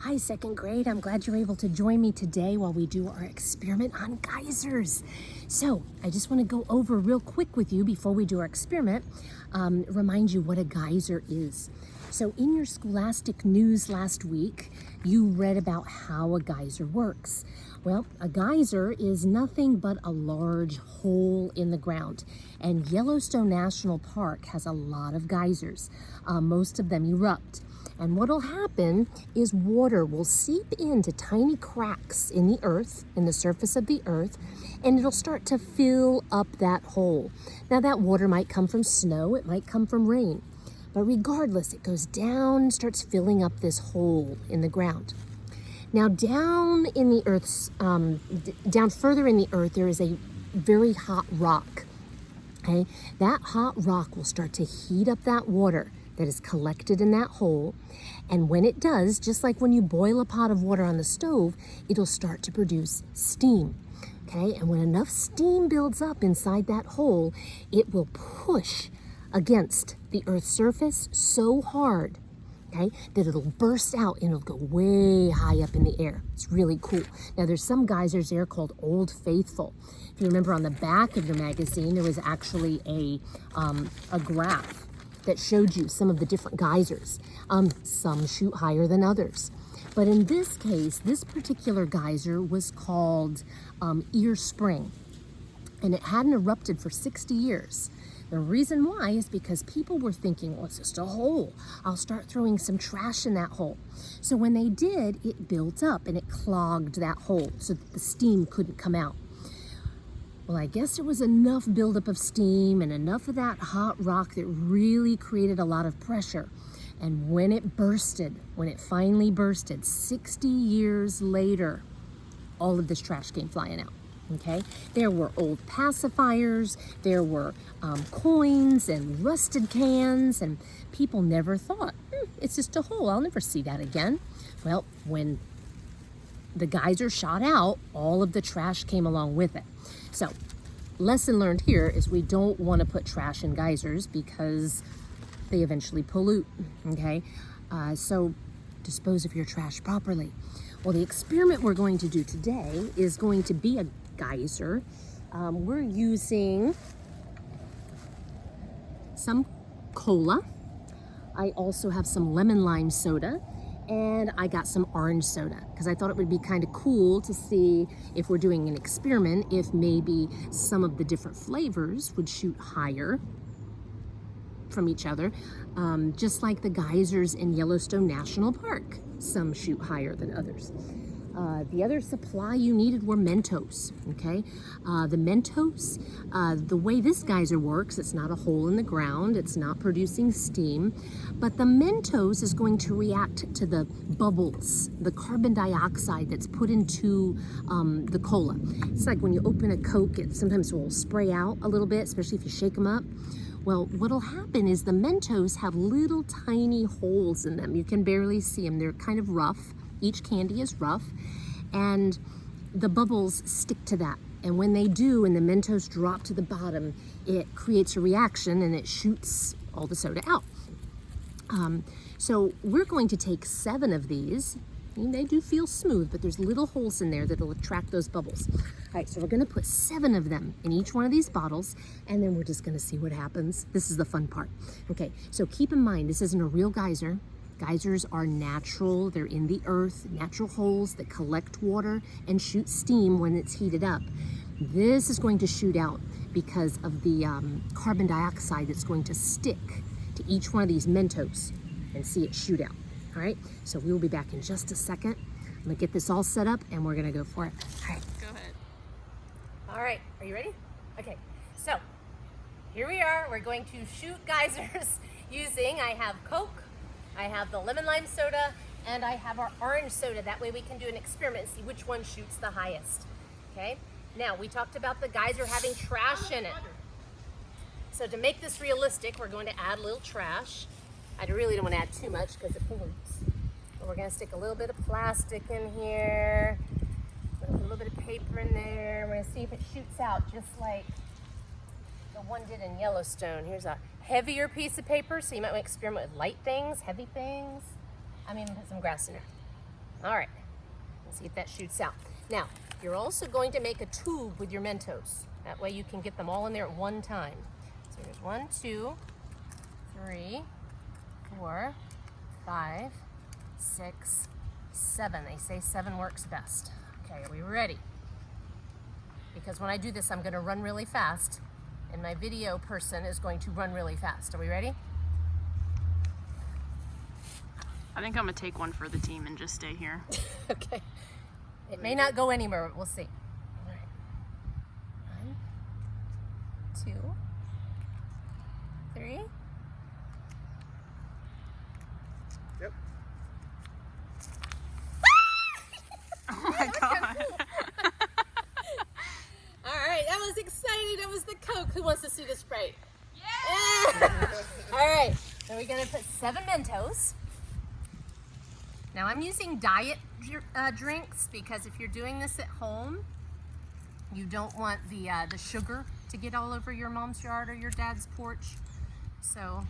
Hi, second grade. I'm glad you're able to join me today while we do our experiment on geysers. So I just want to go over real quick with you before we do our experiment, remind you what a geyser is. So in your scholastic news last week, you read about how a geyser works. Well, a geyser is nothing but a large hole in the ground. And Yellowstone National Park has a lot of geysers. Most of them erupt. And what'll happen is water will seep into tiny cracks in the earth, in the surface of the earth, and it'll start to fill up that hole. Now that water might come from snow, it might come from rain, but regardless, it goes down, starts filling up this hole in the ground. Now down in the earth's, down further in the earth, there is a very hot rock. Okay, that hot rock will start to heat up that water that is collected in that hole, and when it does, just like when you boil a pot of water on the stove, it'll start to produce steam. Okay, and when enough steam builds up inside that hole, it will push against the Earth's surface so hard, okay, that it'll burst out and it'll go way high up in the air. It's really cool. Now there's some geysers there called Old Faithful. If you remember, on the back of your magazine, there was actually a graph that showed you some of the different geysers. Some shoot higher than others. But in this case, this particular geyser was called Ear Spring, and it hadn't erupted for 60 years. The reason why is because people were thinking, well, it's just a hole. I'll start throwing some trash in that hole. So when they did, it built up and it clogged that hole so that the steam couldn't come out. Well, I guess there was enough buildup of steam and enough of that hot rock that really created a lot of pressure. And when it finally bursted, 60 years later, all of this trash came flying out. Okay, there were old pacifiers, there were coins and rusted cans, and people never thought, it's just a hole, I'll never see that again. Well, when the geyser shot out, all of the trash came along with it. So, lesson learned here is we don't want to put trash in geysers because they eventually pollute, okay? So dispose of your trash properly. Well, the experiment we're going to do today is going to be a geyser. We're using some cola. I also have some lemon lime soda, and I got some orange soda because I thought it would be kind of cool to see, if we're doing an experiment, if maybe some of the different flavors would shoot higher from each other, just like the geysers in Yellowstone National Park. Some shoot higher than others. The other supply you needed were Mentos, okay? The Mentos, the way this geyser works, it's not a hole in the ground, it's not producing steam, but the Mentos is going to react to the bubbles, the carbon dioxide that's put into the cola. It's like when you open a Coke, it sometimes will spray out a little bit, especially if you shake them up. Well, what'll happen is the Mentos have little tiny holes in them. You can barely see them. They're kind of rough. Each candy is rough, and the bubbles stick to that. And when they do, and the Mentos drop to the bottom, it creates a reaction and it shoots all the soda out. So we're going to take 7 of these. And they do feel smooth, but there's little holes in there that'll attract those bubbles. All right, so we're gonna put 7 of them in each one of these bottles, and then we're just gonna see what happens. This is the fun part. Okay, so keep in mind, this isn't a real geyser. Geysers are natural, they're in the earth, natural holes that collect water and shoot steam when it's heated up. This is going to shoot out because of the carbon dioxide that's going to stick to each one of these Mentos and see it shoot out. All right, so we will be back in just a second. I'm gonna get this all set up and we're gonna go for it. All right, Go ahead. all right, are you ready? Okay, so here we are. We're going to shoot geysers using, I have Coke, I have the lemon lime soda, and I have our orange soda. That way we can do an experiment and see which one shoots the highest. Okay, now we talked about the geyser having trash in it. So to make this realistic, we're going to add a little trash. I really don't want to add too much because it pollutes. But we're going to stick a little bit of plastic in here, put a little bit of paper in there. We're going to see if it shoots out just like the one did in Yellowstone. Here's a heavier piece of paper, so you might want to experiment with light things, heavy things. I'm even put some grass in there. All right, let's see if that shoots out. Now, you're also going to make a tube with your Mentos. That way you can get them all in there at one time. So there's 1, 2, 3, 4, 5, 6, 7. They say 7 works best. Okay, are we ready? Because when I do this, I'm going to run really fast, and my video person is going to run really fast. Are we ready? I think I'm going to take one for the team and just stay here. Okay. It may not go anywhere, but we'll see. All right. 1, 2, 3. Yep. Oh my god. All right, that was exciting. That was the Coke. Who wants to see the Sprite? Yeah! All right, so we're going to put 7 Mentos. Now I'm using diet drinks because if you're doing this at home, you don't want the sugar to get all over your mom's yard or your dad's porch. So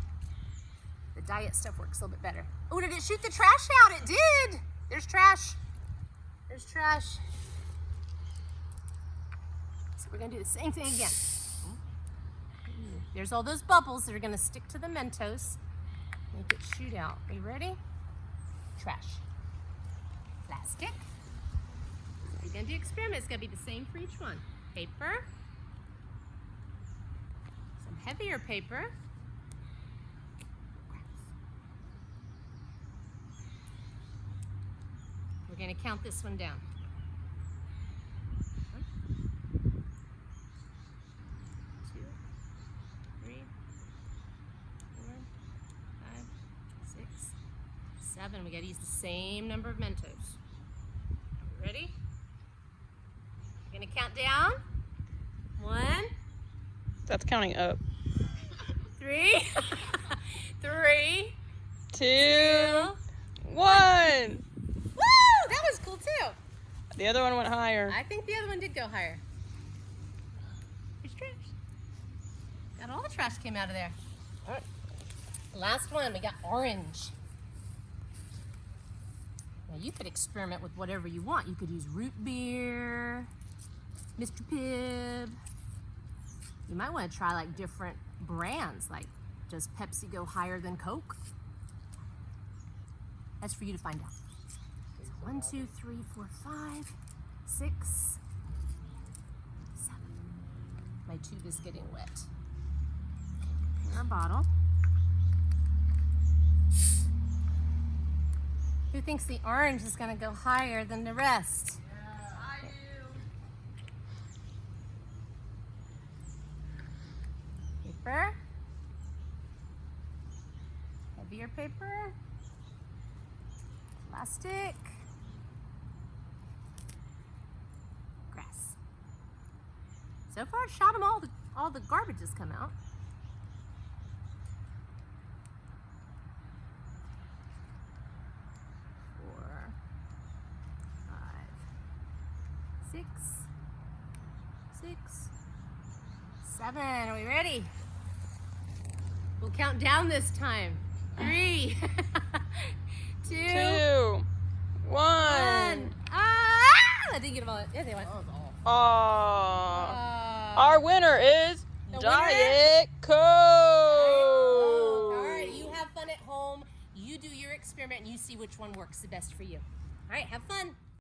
the diet stuff works a little bit better. Oh, did it shoot the trash out? It did. There's trash. There's trash. So we're gonna do the same thing again. There's all those bubbles that are gonna stick to the Mentos. Make it shoot out. Are you ready? Trash. Plastic. So you're gonna do experiment. It's gonna be the same for each one. Paper. Some heavier paper. We're gonna count this one down. 1, 2, 3, 4, 5, 6, 7. We gotta use the same number of Mentos. Ready? We're gonna count down. 1. That's counting up. 3. 3. 2. 1. Woo! That was cool too. The other one went higher. I think the other one did go higher. There's trash. Got all the trash came out of there. All right. Last one, we got orange. Now you could experiment with whatever you want. You could use root beer, Mr. Pibb. You might want to try like different brands. Like, does Pepsi go higher than Coke? That's for you to find out. So 1, 2, 3, 4, 5, 6, 7. My tube is getting wet. In our bottle. Who thinks the orange is going to go higher than the rest? Yeah, I do. Paper. Heavier paper. Plastic. Grass. So far, I shot them all the garbage has come out. 4, 5, 6, 6, 7. Are we ready? We'll count down this time. 3, 2, 2, 1. Ah! I didn't get them all. Yeah, they went. Our winner is The Diet Coke. Oh, all right, you have fun at home. You do your experiment and you see which one works the best for you. All right, have fun.